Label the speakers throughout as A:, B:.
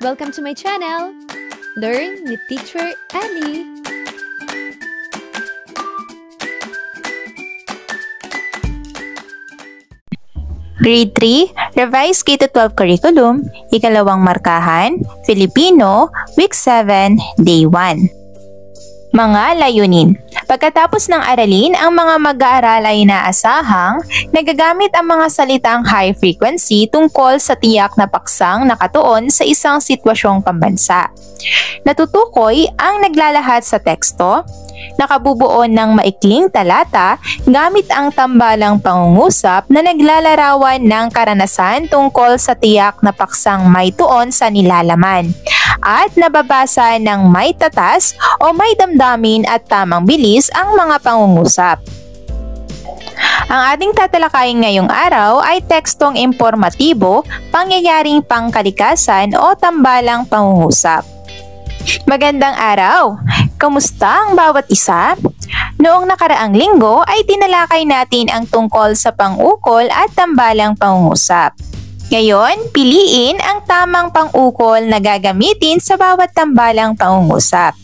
A: Welcome to my channel, Learn with Teacher Annie.
B: Grade 3, Revised K-12 Curriculum, Ikalawang Markahan, Filipino, Week 7, Day 1. Mga layunin. Pagkatapos ng aralin, ang mga mag-aaral ay inaasahang nagagamit ang mga salitang high frequency tungkol sa tiyak na paksang nakatuon sa isang sitwasyong pambansa. Natutukoy ang naglalahat sa teksto, nakabubuo ng maikling talata gamit ang tambalang pangungusap na naglalarawan ng karanasan tungkol sa tiyak na paksang may tuon sa nilalaman at nababasa ng may tatas o may damdamin at tamang bilis ang mga pangungusap. Ang ating tatalakayin ngayong araw ay tekstong impormatibo, pangyayaring pangkalikasan o tambalang pangungusap. Magandang araw! Kamusta ang bawat isa? Noong nakaraang linggo ay tinalakay natin ang tungkol sa pang-ukol at tambalang pangungusap. Ngayon, piliin ang tamang pang-ukol na gagamitin sa bawat tambalang pangungusap.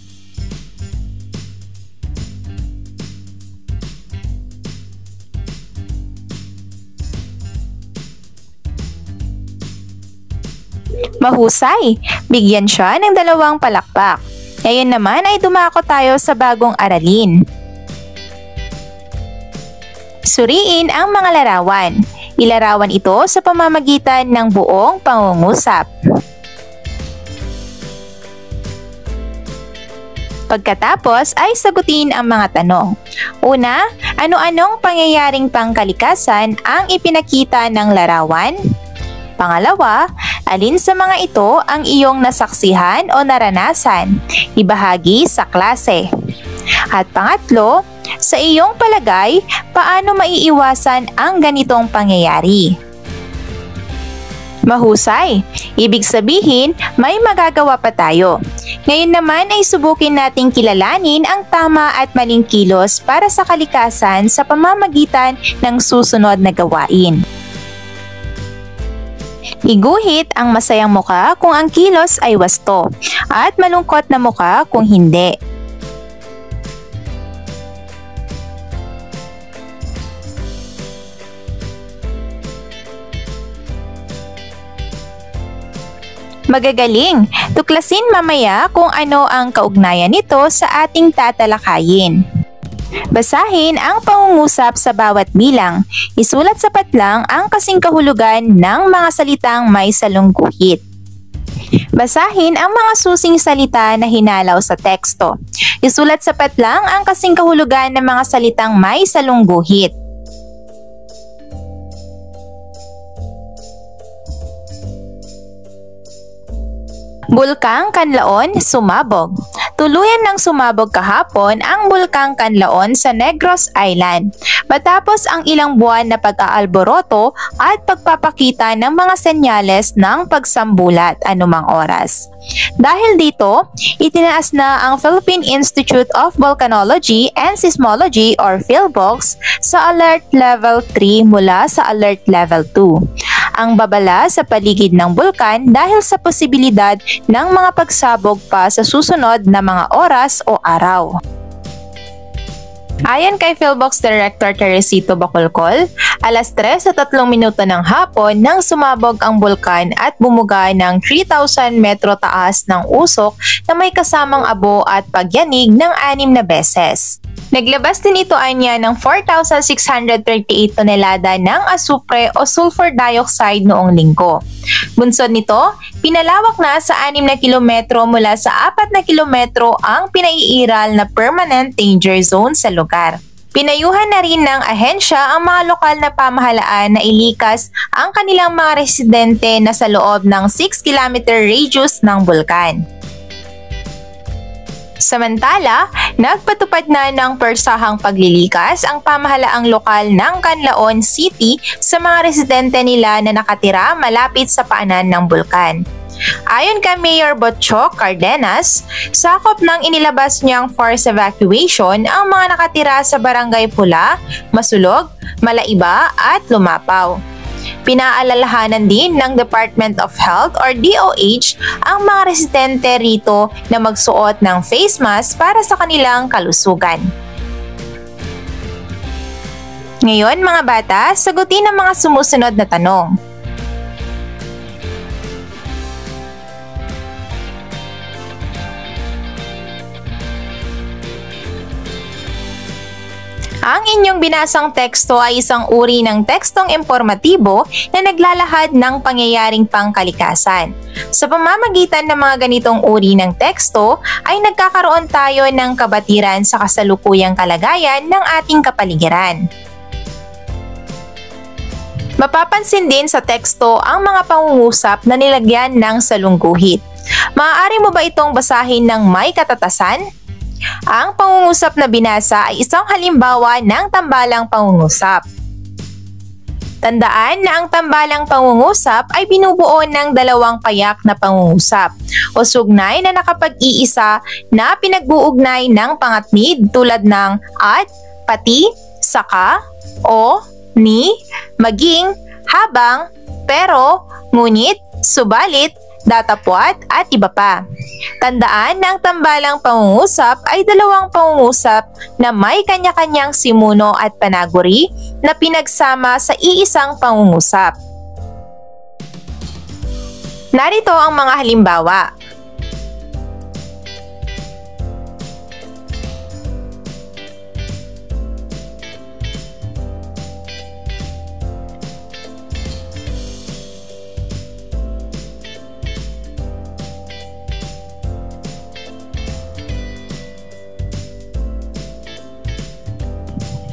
B: Mahusay! Bigyan siya ng 2 palakpak. Ngayon naman ay dumako tayo sa bagong aralin. Suriin ang mga larawan. Ilarawan ito sa pamamagitan ng buong pangungusap. Pagkatapos ay sagutin ang mga tanong. Una, ano-anong pangyayaring pangkalikasan ang ipinakita ng larawan? Pangalawa, alin sa mga ito ang iyong nasaksihan o naranasan? Ibahagi sa klase. At pangatlo, sa iyong palagay, paano maiiwasan ang ganitong pangyayari? Mahusay! Ibig sabihin, may magagawa pa tayo. Ngayon naman ay subukin nating kilalanin ang tama at maling kilos para sa kalikasan sa pamamagitan ng susunod na gawain. Iguhit ang masayang muka kung ang kilos ay wasto at malungkot na muka kung hindi. Magagaling! Tuklasin mamaya kung ano ang kaugnayan nito sa ating tatalakayin. Basahin ang pangungusap sa bawat bilang. Isulat sapat lang ang kasing kahulugan ng mga salitang may salungguhit. Basahin ang mga susing salita na hinalaw sa teksto. Isulat sapat lang ang kasing kahulugan ng mga salitang may salungguhit. Bulkang Kanlaon sumabog. Tuluyan ng sumabog kahapon ang Bulkang Kanlaon sa Negros Island matapos ang ilang buwan na pag-aalboroto at pagpapakita ng mga senyales ng pagsambulat anumang oras. Dahil dito, itinaas na ang Philippine Institute of Volcanology and Seismology or PhilVolcs sa Alert Level 3 mula sa Alert Level 2. Ang babala sa paligid ng bulkan dahil sa posibilidad ng mga pagsabog pa sa susunod na mga oras o araw. Ayon kay PhilVolcs Director Teresito Bacolcol, 3:03 ng hapon nang sumabog ang bulkan at bumuga ng 3,000 metro taas ng usok na may kasamang abo at pagyanig ng 6 na beses. Naglabas din ito anya ng 4,638 tonelada ng asupre o sulfur dioxide noong linggo. Bunsod nito, pinalawak na sa 6 na kilometro mula sa 4 na kilometro ang pinaiiral na permanent danger zone sa lugar. Pinayuhan na rin ng ahensya ang mga lokal na pamahalaan na ilikas ang kanilang mga residente na sa loob ng 6-kilometer radius ng bulkan. Samantala, nagpatupad na ng persahang paglilikas ang pamahalaang lokal ng Canlaon City sa mga residente nila na nakatira malapit sa paanan ng bulkan. Ayon kay Mayor Botchok Cardenas, sakop ng inilabas niyang forced evacuation ang mga nakatira sa Barangay Pula, Masulog, Malaiba at Lumapaw. Pinaalalahanan din ng Department of Health or DOH ang mga residente rito na magsuot ng face mask para sa kanilang kalusugan. Ngayon mga bata, sagutin ang mga sumusunod na tanong. Ang inyong binasang teksto ay isang uri ng tekstong impormatibo na naglalahad ng pangyayaring pangkalikasan. Sa pamamagitan ng mga ganitong uri ng teksto ay nagkakaroon tayo ng kabatiran sa kasalukuyang kalagayan ng ating kapaligiran. Mapapansin din sa teksto ang mga pangungusap na nilagyan ng salungguhit. Maaari mo ba itong basahin ng may katatasan? Ang pangungusap na binasa ay isang halimbawa ng tambalang pangungusap. Tandaan na ang tambalang pangungusap ay binubuo ng dalawang payak na pangungusap o sugnay na nakapag-iisa na pinagbuugnay ng pangatnid tulad ng at, pati, saka, o, ni, maging, habang, pero, ngunit, subalit, datapwat at iba pa. Tandaan na ang tambalang pangungusap ay dalawang pangungusap na may kanya-kanyang simuno at panaguri na pinagsama sa iisang pangungusap. Narito ang mga halimbawa.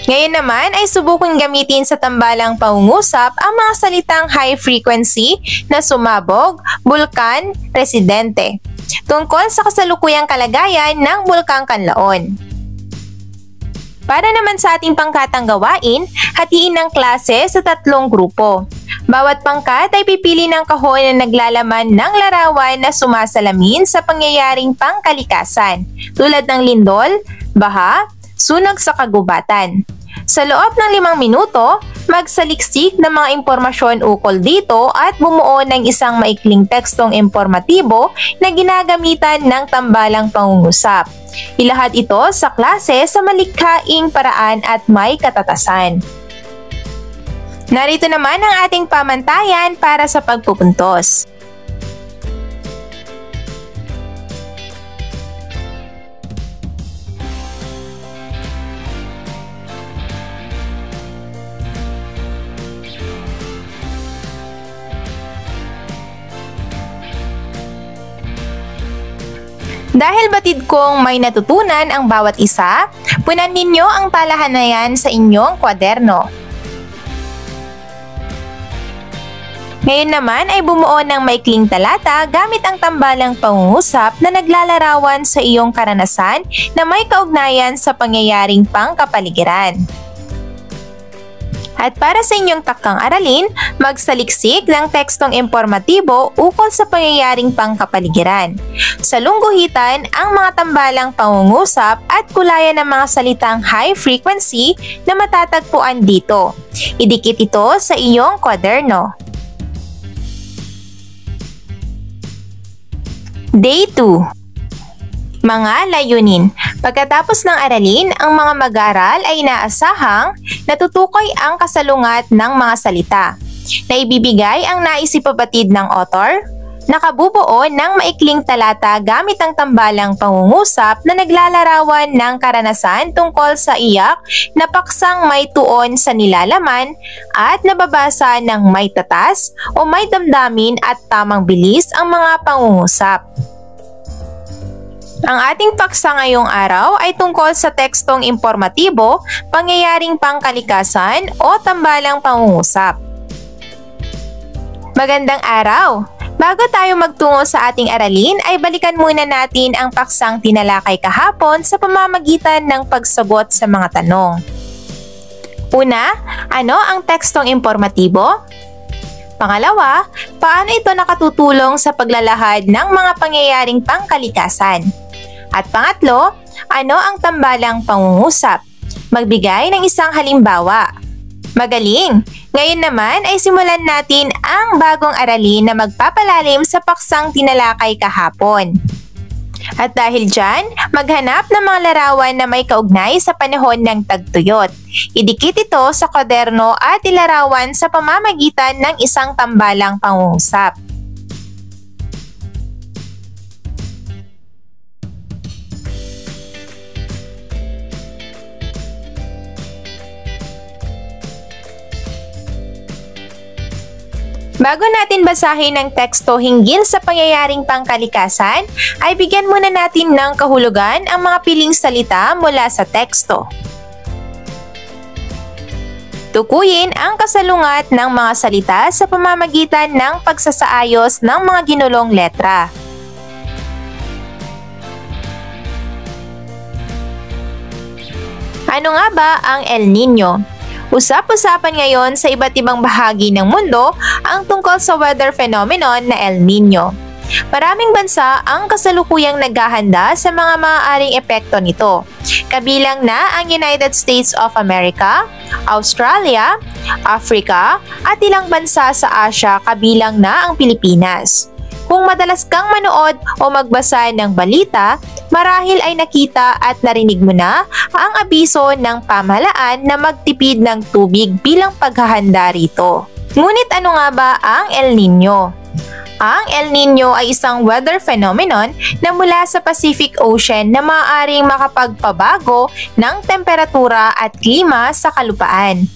B: Ngayon naman ay subukin gamitin sa tambalang pangungusap ang mga salitang high frequency na sumabog, bulkan, residente, tungkol sa kasalukuyang kalagayan ng Bulkang Kanlaon. Para naman sa ating pangkatang gawain, hatiin ng klase sa 3 grupo. Bawat pangkat ay pipili ng kahon na naglalaman ng larawan na sumasalamin sa pangyayaring pangkalikasan, tulad ng lindol, baha, sunog sa kagubatan. Sa loob ng 5 minuto, magsaliksik ng mga impormasyon ukol dito at bumuo ng isang maikling tekstong informatibo na ginagamitan ng tambalang pangungusap. Ilahad ito sa klase sa malikhaing paraan at may katatasan. Narito naman ang ating pamantayan para sa pagpupuntos. Dahil batid kong may natutunan ang bawat isa, punan ninyo ang talahanayan sa inyong kwaderno. Ngayon naman ay bumuo ng maikling talata gamit ang tambalang pangungusap na naglalarawan sa iyong karanasan na may kaugnayan sa pangyayaring pangkapaligiran. At para sa inyong taktang aralin, magsaliksik ng tekstong informatibo ukol sa pangyayaring pangkapaligiran. Sa lungguhitan ang mga tambalang pangungusap at kulayan ng mga salitang high frequency na matatagpuan dito. Idikit ito sa iyong kwaderno. Day 2. Mga layunin. Pagkatapos ng aralin, ang mga mag-aaral ay inaasahang natutukoy ang kasalungat ng mga salita na ibibigay ang naisipabatid ng author, nakabubuo ng maikling talata gamit ang tambalang pangungusap na naglalarawan ng karanasan tungkol sa iyak na paksang may tuon sa nilalaman at nababasa ng may tatas o may damdamin at tamang bilis ang mga pangungusap. Ang ating paksa ngayong araw ay tungkol sa tekstong informatibo, pangyayaring pangkalikasan o tambalang pangungusap. Magandang araw! Bago tayo magtungo sa ating aralin ay balikan muna natin ang paksang tinalakay kahapon sa pamamagitan ng pagsagot sa mga tanong. Una, ano ang tekstong informatibo? Pangalawa, paano ito nakatutulong sa paglalahad ng mga pangyayaring pangkalikasan? At pangatlo, ano ang tambalang pangungusap? Magbigay ng isang halimbawa. Magaling! Ngayon naman ay simulan natin ang bagong aralin na magpapalalim sa paksang tinalakay kahapon. At dahil dyan, maghanap ng mga larawan na may kaugnay sa panahon ng tagtuyot. Idikit ito sa kwaderno at ilarawan sa pamamagitan ng isang tambalang pangungusap. Bago natin basahin ang teksto hinggil sa pangyayaring pangkalikasan, ay bigyan muna natin ng kahulugan ang mga piling salita mula sa teksto. Tukuyin ang kasalungat ng mga salita sa pamamagitan ng pagsasaayos ng mga ginulong letra. Ano nga ba ang El Niño? Usap-usapan ngayon sa iba't ibang bahagi ng mundo ang tungkol sa weather phenomenon na El Niño. Maraming bansa ang kasalukuyang naghahanda sa mga maaaring epekto nito, kabilang na ang United States of America, Australia, Africa, at ilang bansa sa Asia kabilang na ang Pilipinas. Kung madalas kang manood o magbasa ng balita, marahil ay nakita at narinig mo na ang abiso ng pamahalaan na magtipid ng tubig bilang paghahanda rito. Ngunit ano nga ba ang El Niño? Ang El Niño ay isang weather phenomenon na mula sa Pacific Ocean na maaaring makapagpabago ng temperatura at klima sa kalupaan.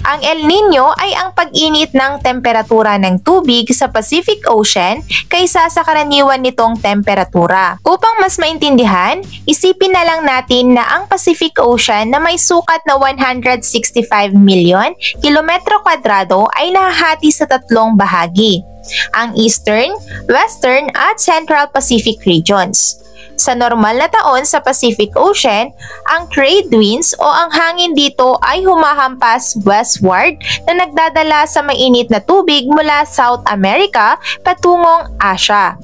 B: Ang El Niño ay ang pag-init ng temperatura ng tubig sa Pacific Ocean kaysa sa karaniwan nitong temperatura. Upang mas maintindihan, isipin na lang natin na ang Pacific Ocean na may sukat na 165 milyon kilometro kwadrado ay nahahati sa tatlong bahagi: ang Eastern, Western at Central Pacific regions. Sa normal na taon sa Pacific Ocean, ang trade winds o ang hangin dito ay humahampas westward na nagdadala sa mainit na tubig mula South America patungong Asia.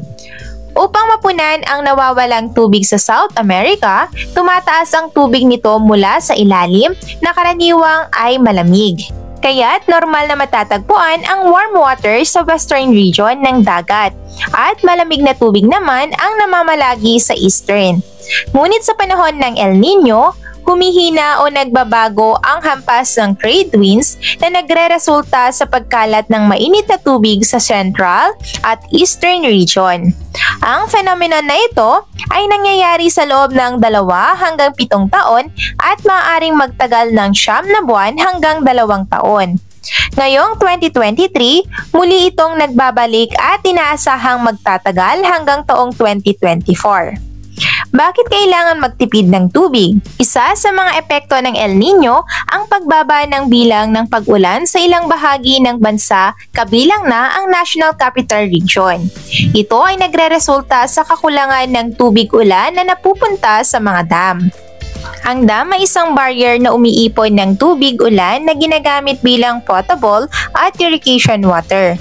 B: Upang mapunan ang nawawalang tubig sa South America, tumataas ang tubig nito mula sa ilalim na karaniwang ay malamig. Kaya't normal na matatagpuan ang warm water sa western region ng dagat at malamig na tubig naman ang namamalagi sa eastern. Ngunit sa panahon ng El Niño, humihina o nagbabago ang hampas ng trade winds na nagre-resulta sa pagkalat ng mainit na tubig sa central at eastern region. Ang phenomenon na ito ay nangyayari sa loob ng 2 hanggang 7 taon at maaaring magtagal ng 9 na buwan hanggang 2 taon. Ngayong 2023, muli itong nagbabalik at inaasahang magtatagal hanggang taong 2024. Bakit kailangan magtipid ng tubig? Isa sa mga epekto ng El Niño ang pagbaba ng bilang ng pag-ulan sa ilang bahagi ng bansa kabilang na ang National Capital Region. Ito ay nagre-resulta sa kakulangan ng tubig ulan na napupunta sa mga dam. Ang dam ay isang barrier na umiipon ng tubig ulan na ginagamit bilang potable at irrigation water.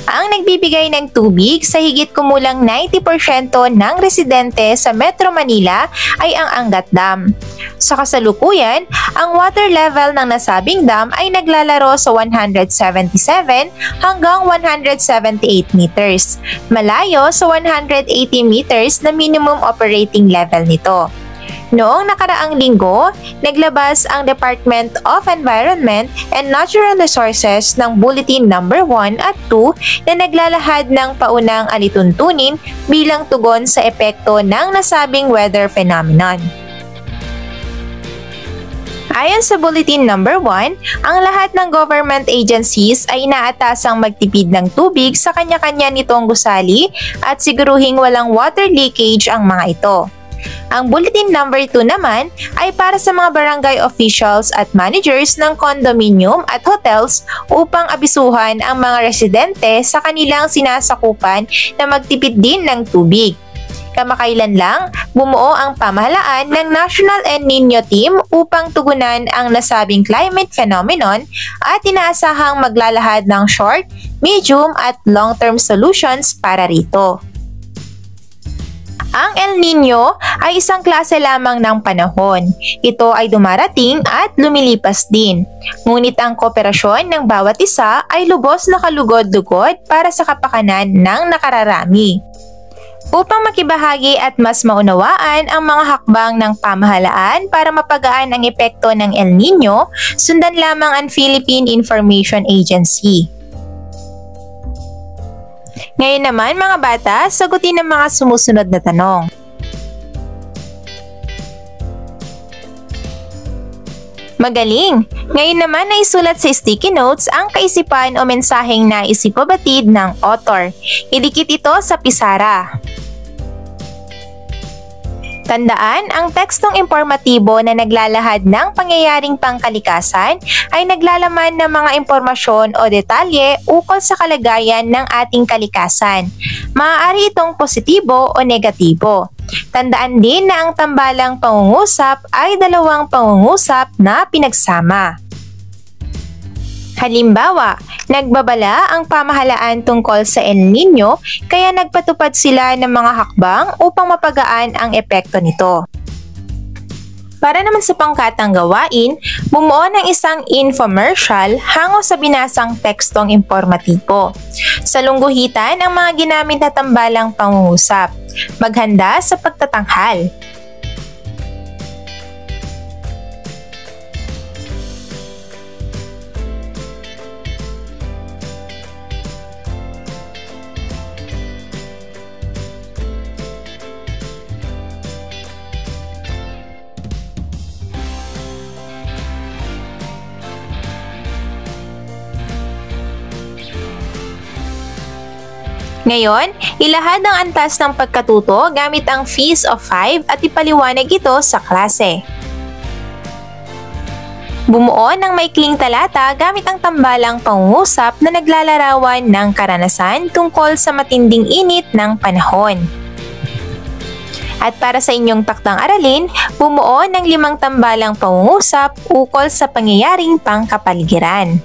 B: Ang nagbibigay ng tubig sa higit kumulang 90% ng residente sa Metro Manila ay ang Angat Dam. Sa kasalukuyan, ang water level ng nasabing dam ay naglalaro sa 177 hanggang 178 meters, malayo sa 180 meters na minimum operating level nito. Noong nakaraang linggo, naglabas ang Department of Environment and Natural Resources ng Bulletin No. 1 at 2 na naglalahad ng paunang alituntunin bilang tugon sa epekto ng nasabing weather phenomenon. Ayon sa Bulletin No. 1, ang lahat ng government agencies ay inaatasang magtipid ng tubig sa kanya-kanya nitong gusali at siguruhing walang water leakage ang mga ito. Ang Bulletin No. 2 naman ay para sa mga barangay officials at managers ng condominium at hotels upang abisuhan ang mga residente sa kanilang sinasakupan na magtipid din ng tubig. Kamakailan lang, bumuo ang pamahalaan ng National El Niño Team upang tugunan ang nasabing climate phenomenon at inaasahang maglalahad ng short, medium at long-term solutions para rito. Ang El Nino ay isang klase lamang ng panahon. Ito ay dumarating at lumilipas din. Ngunit ang kooperasyon ng bawat isa ay lubos na kalugod-lugod para sa kapakanan ng nakararami. Upang makibahagi at mas maunawaan ang mga hakbang ng pamahalaan para mapagaan ang epekto ng El Nino, sundan lamang ang Philippine Information Agency. Ngayon naman mga bata, sagutin ang mga sumusunod na tanong. Magaling! Ngayon naman ay isulat sa sticky notes ang kaisipan o mensaheng naisipabatid ng author. Idikit ito sa pisara. Tandaan, ang tekstong impormatibo na naglalahad ng pangyayaring pangkalikasan ay naglalaman ng mga impormasyon o detalye ukol sa kalagayan ng ating kalikasan. Maaari itong positibo o negatibo. Tandaan din na ang tambalang pangungusap ay dalawang pangungusap na pinagsama. Halimbawa, nagbabala ang pamahalaan tungkol sa El Nino kaya nagpatupad sila ng mga hakbang upang mapagaan ang epekto nito. Para naman sa pangkatang gawain, bumuo ng isang infomercial hango sa binasang tekstong impormatibo. Sa lungguhitan ang mga ginamit na tambalang pangungusap. Maghanda sa pagtatanghal. Ngayon, ilahad ang antas ng pagkatuto gamit ang Feast of 5 at ipaliwanag ito sa klase. Bumuo ng maikling talata gamit ang tambalang pangungusap na naglalarawan ng karanasan tungkol sa matinding init ng panahon. At para sa inyong taktang aralin, bumuo ng 5 tambalang pangungusap ukol sa pangyayaring pangkapaligiran.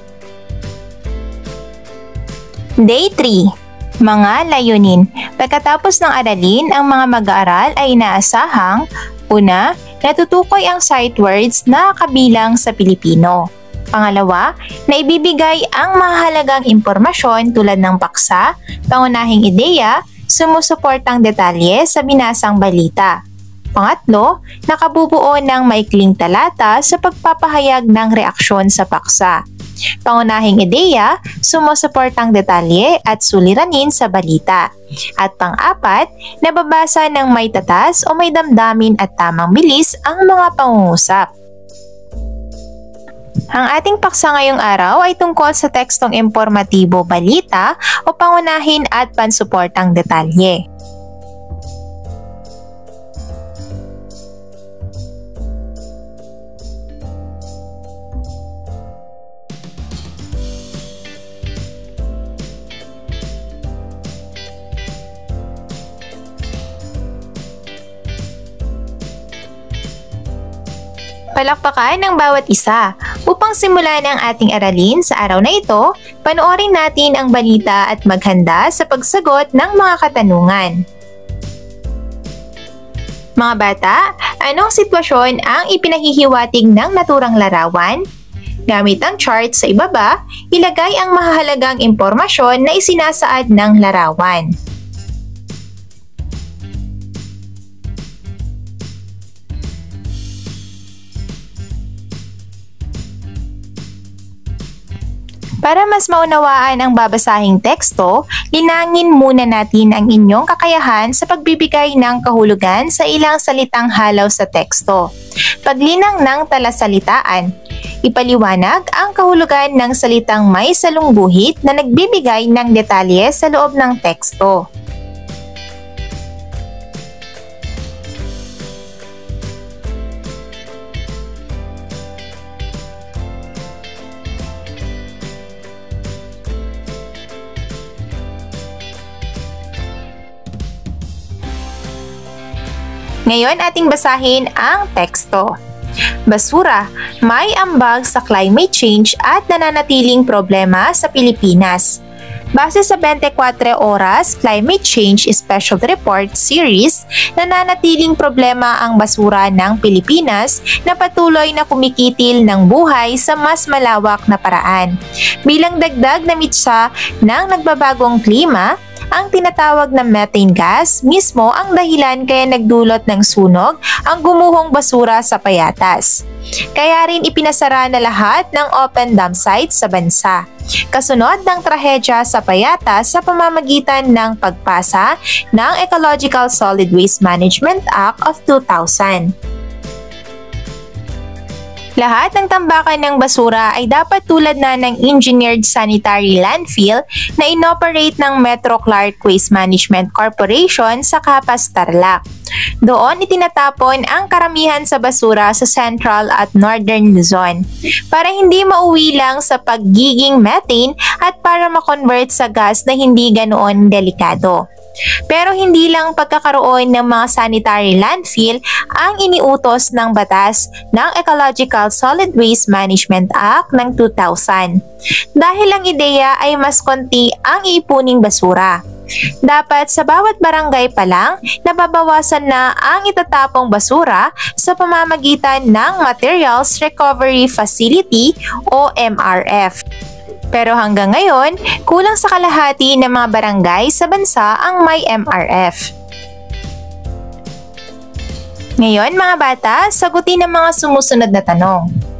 B: Day 3. Mga layunin. Pagkatapos ng aralin, ang mga mag-aaral ay inaasahang, una, natutukoy ang sight words na kabilang sa Pilipino. Pangalawa, na ibibigay ang mahalagang impormasyon tulad ng paksa, pangunahing ideya, sumusuportang detalye sa binasang balita. Pangatlo, nakabubuo ng maikling talata sa pagpapahayag ng reaksyon sa paksa. Pangunahing ideya, sumusuportang detalye at suliranin sa balita. At pang-apat, nababasa ng may tatas o may damdamin at tamang bilis ang mga pangungusap. Ang ating paksa ngayong araw ay tungkol sa tekstong impormatibo balita o pangunahin at pansuportang detalye. Palakpakan ng bawat isa. Upang simulan ang ating aralin sa araw na ito, panoorin natin ang balita at maghanda sa pagsagot ng mga katanungan. Mga bata, anong sitwasyon ang ipinahihiwatig ng naturang larawan? Gamit ang chart sa ibaba, ilagay ang mahalagang impormasyon na isinasaad ng larawan. Para mas maunawaan ang babasahing teksto, linangin muna natin ang inyong kakayahan sa pagbibigay ng kahulugan sa ilang salitang halaw sa teksto. Paglinang ng talasalitaan. Ipaliwanag ang kahulugan ng salitang may salungguhit na nagbibigay ng detalye sa loob ng teksto. Ngayon ating basahin ang teksto. Basura, may ambag sa climate change at nananatiling problema sa Pilipinas. Base sa 24 Oras Climate Change Special Report Series, nananatiling problema ang basura ng Pilipinas na patuloy na kumikitil ng buhay sa mas malawak na paraan. Bilang dagdag na mitsa ng nagbabagong klima, ang tinatawag na methane gas mismo ang dahilan kaya nagdulot ng sunog ang gumuhong basura sa Payatas. Kaya rin ipinasara na lahat ng open dump sites sa bansa. Kasunod ng trahedya sa Payatas sa pamamagitan ng pagpasa ng Ecological Solid Waste Management Act of 2000. Lahat ng tambakan ng basura ay dapat tulad na ng engineered sanitary landfill na inoperate ng Metro Clark Waste Management Corporation sa Capas, Tarlac. Doon itinatapon ang karamihan sa basura sa Central at Northern Luzon para hindi mauwi lang sa pagiging methane at para makonvert sa gas na hindi ganoon delikado. Pero hindi lang pagkakaroon ng mga sanitary landfill ang iniutos ng batas ng Ecological Solid Waste Management Act ng 2000. Dahil ang ideya ay mas konti ang iipuning basura. Dapat sa bawat barangay pa lang nababawasan na ang itatapong basura sa pamamagitan ng Materials Recovery Facility o MRF. Pero hanggang ngayon, kulang sa kalahati ng mga barangay sa bansa ang may MRF. Ngayon mga bata, sagutin ang mga sumusunod na tanong.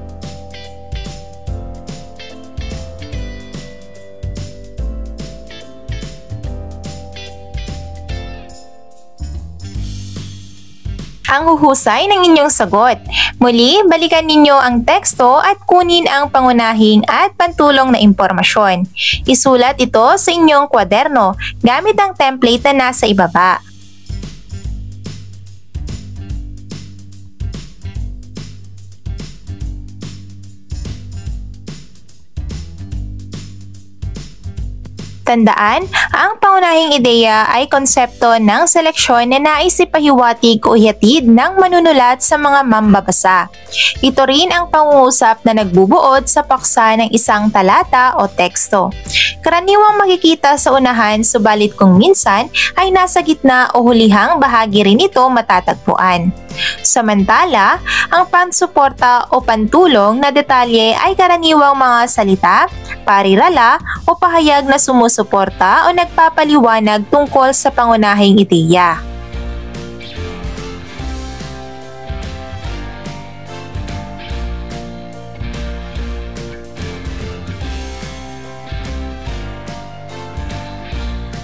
B: Ang huhusay ng inyong sagot. Muli, balikan ninyo ang teksto at kunin ang pangunahing at pantulong na impormasyon. Isulat ito sa inyong kwaderno gamit ang template na nasa ibaba. Tandaan, ang pangunahing ideya ay konsepto ng seleksyon na nais ipahiwatig o ihatid ng manunulat sa mga mambabasa. Ito rin ang pangungusap na nagbubuod sa paksa ng isang talata o teksto. Karaniwang makikita sa unahan subalit kung minsan ay nasa gitna o hulihang bahagi rin ito matatagpuan. Samantala, ang pansuporta o pantulong na detalye ay karaniwang mga salita, parirala o pahayag na sumusuporta o nagpapaliwanag tungkol sa pangunahing ideya.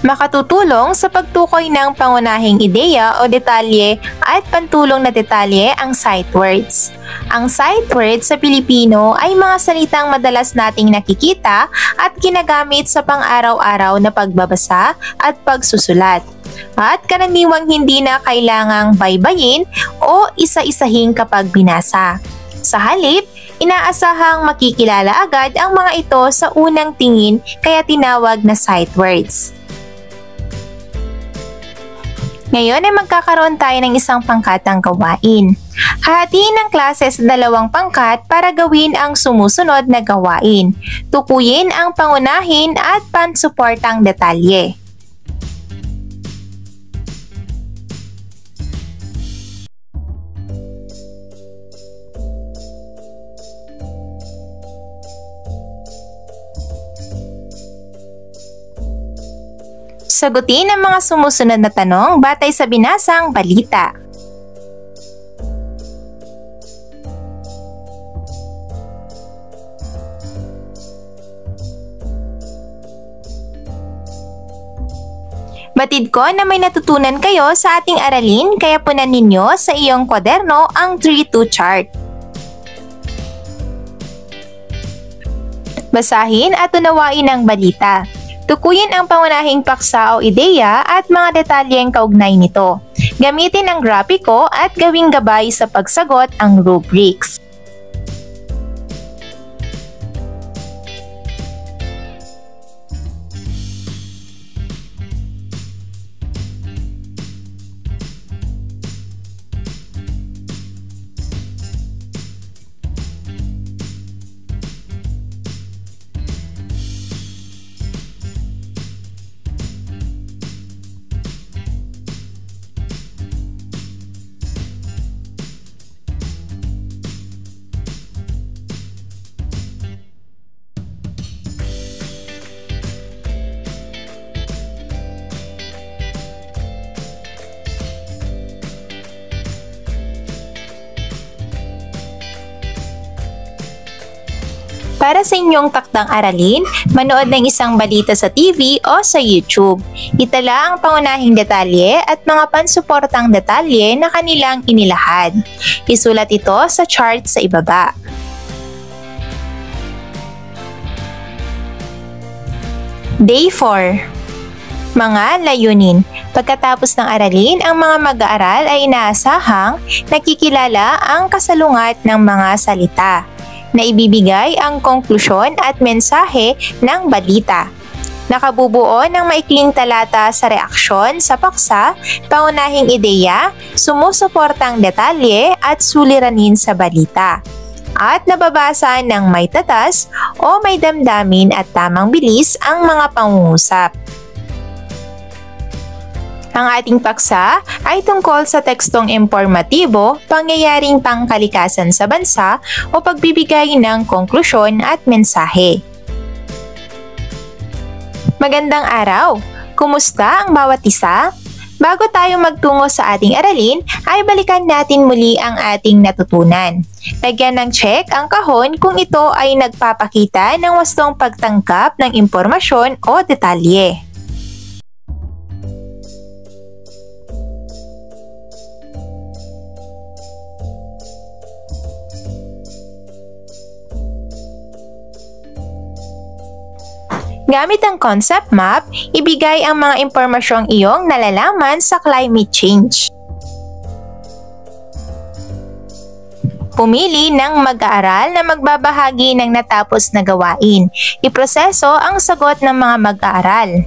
B: Makatutulong sa pagtukoy ng pangunahing ideya o detalye at pantulong na detalye ang sight words. Ang sight words sa Pilipino ay mga salitang madalas nating nakikita at ginagamit sa pang-araw-araw na pagbabasa at pagsusulat. At karaniwang hindi na kailangang baybayin o isa-isahin kapag binasa. Sa halip, inaasahang makikilala agad ang mga ito sa unang tingin kaya tinawag na sight words. Ngayon ay magkakaroon tayo ng isang pangkatang gawain. Hahatiin ang klase sa dalawang pangkat para gawin ang sumusunod na gawain. Tukuyin ang pangunahin at pansuportang detalye. Sagutin ang mga sumusunod na tanong batay sa binasang balita. Batid ko na may natutunan kayo sa ating aralin kaya punan ninyo sa iyong kwaderno ang 3-2 chart. Basahin at unawain ang balita. Tukuyin ang pangunahing paksa o ideya at mga detalyeng kaugnay nito. Gamitin ang grapiko at gawing gabay sa pagsagot ang rubrics. Para sa inyong takdang aralin, manood ng isang balita sa TV o sa YouTube. Itala ang pangunahing detalye at mga pansuportang detalye na kanilang inilahad. Isulat ito sa chart sa ibaba. Day 4. Mga layunin. Pagkatapos ng aralin, ang mga mag-aaral ay inaasahang nakikilala ang kasalungat ng mga salita na ibibigay ang konklusyon at mensahe ng balita. Nakabubuo ng maikling talata sa reaksyon sa paksa, pangunahing ideya, sumusuportang detalye at suliranin sa balita. At nababasa ng may tatas o may damdamin at tamang bilis ang mga pangungusap. Ang ating paksa ay tungkol sa tekstong informatibo, pangyayaring pangkalikasan sa bansa o pagbibigay ng konklusyon at mensahe. Magandang araw! Kumusta ang bawat isa? Bago tayo magtungo sa ating aralin, ay balikan natin muli ang ating natutunan. Lagyan ng check ang kahon kung ito ay nagpapakita ng wastong pagtangkap ng impormasyon o detalye. Gamit ang concept map, ibigay ang mga impormasyong iyong nalalaman sa climate change. Pumili ng mag-aaral na magbabahagi ng natapos na gawain. Iproseso ang sagot ng mga mag-aaral.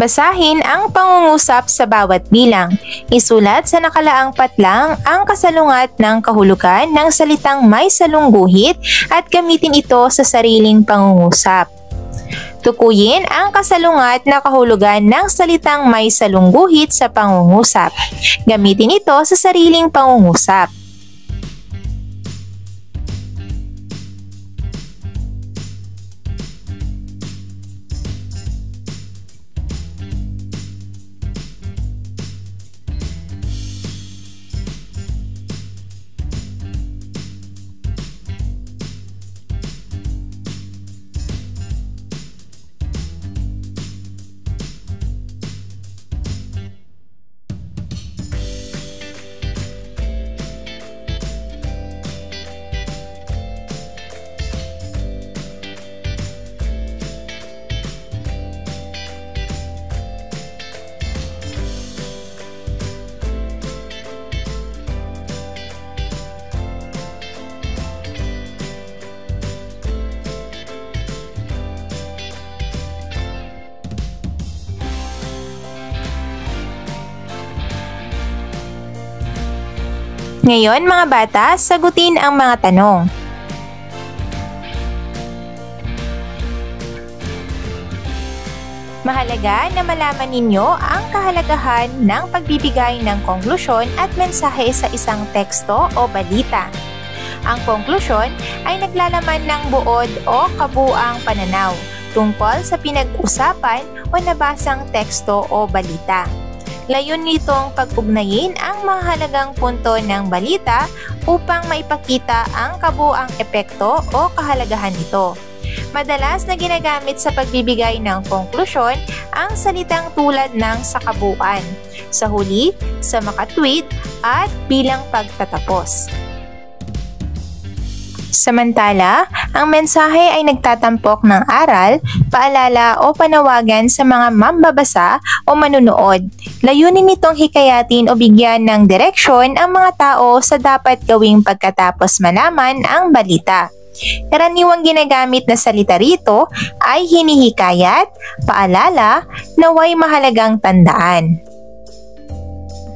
B: Basahin ang pangungusap sa bawat bilang. Isulat sa nakalaang patlang ang kasalungat ng kahulugan ng salitang may salungguhit at gamitin ito sa sariling pangungusap. Tukuyin ang kasalungat na kahulugan ng salitang may salungguhit sa pangungusap. Gamitin ito sa sariling pangungusap. Ngayon mga bata, sagutin ang mga tanong. Mahalaga na malaman ninyo ang kahalagahan ng pagbibigay ng konklusyon at mensahe sa isang teksto o balita. Ang konklusyon ay naglalaman ng buod o kabuuang pananaw tungkol sa pinag-usapan o nabasang teksto o balita. Layon nitong pag-ugnayin ang mahalagang punto ng balita upang maipakita ang kabuuang epekto o kahalagahan nito. Madalas na ginagamit sa pagbibigay ng konklusyon ang salitang tulad ng sa kabuuan, sa huli, sa makatwid, at bilang pagtatapos. Samantala, ang mensahe ay nagtatampok ng aral, paalala o panawagan sa mga mambabasa o manunood. Layunin nitong hikayatin o bigyan ng direksyon ang mga tao sa dapat gawing pagkatapos malaman ang balita. Karaniwang ginagamit na salita rito ay hinihikayat, paalala, naway mahalagang tandaan.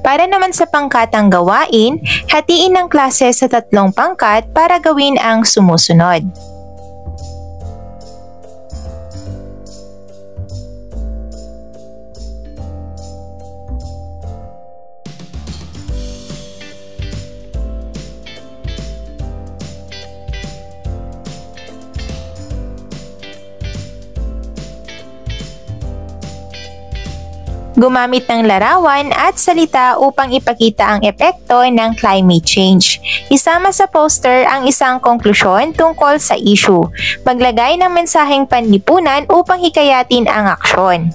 B: Para naman sa pangkatang gawain, hatiin ang klase sa 3 pangkat para gawin ang sumusunod. Gumamit ng larawan at salita upang ipakita ang epekto ng climate change. Isama sa poster ang isang konklusyon tungkol sa issue. Maglagay ng mensaheng panlipunan upang hikayatin ang aksyon.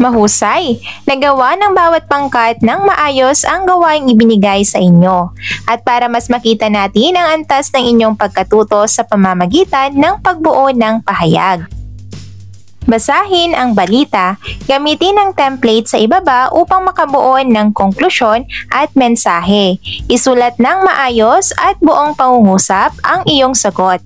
B: Mahusay! Nagawa ng bawat pangkat ng maayos ang gawaing ibinigay sa inyo. At para mas makita natin ang antas ng inyong pagkatuto sa pamamagitan ng pagbuo ng pahayag. Basahin ang balita, gamitin ang template sa ibaba upang makabuo ng konklusyon at mensahe. Isulat ng maayos at buong pangungusap ang iyong sagot.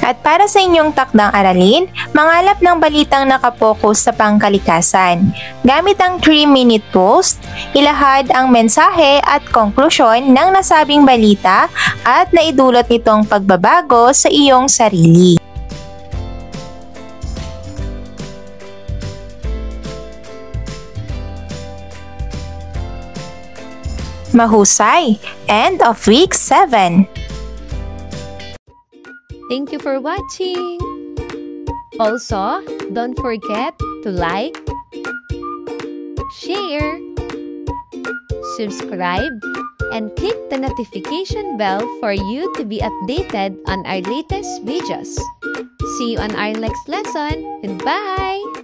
B: At para sa inyong takdang aralin, mangalap ng balitang nakapokus sa pangkalikasan. Gamit ang 3-minute post, ilahad ang mensahe at konklusyon ng nasabing balita at naidulot nitong pagbabago sa iyong sarili. Mahusay! End of week 7.
A: Thank you for watching! Also, don't forget to like, share, subscribe, and click the notification bell for you to be updated on our latest videos. See you on our next lesson. Goodbye!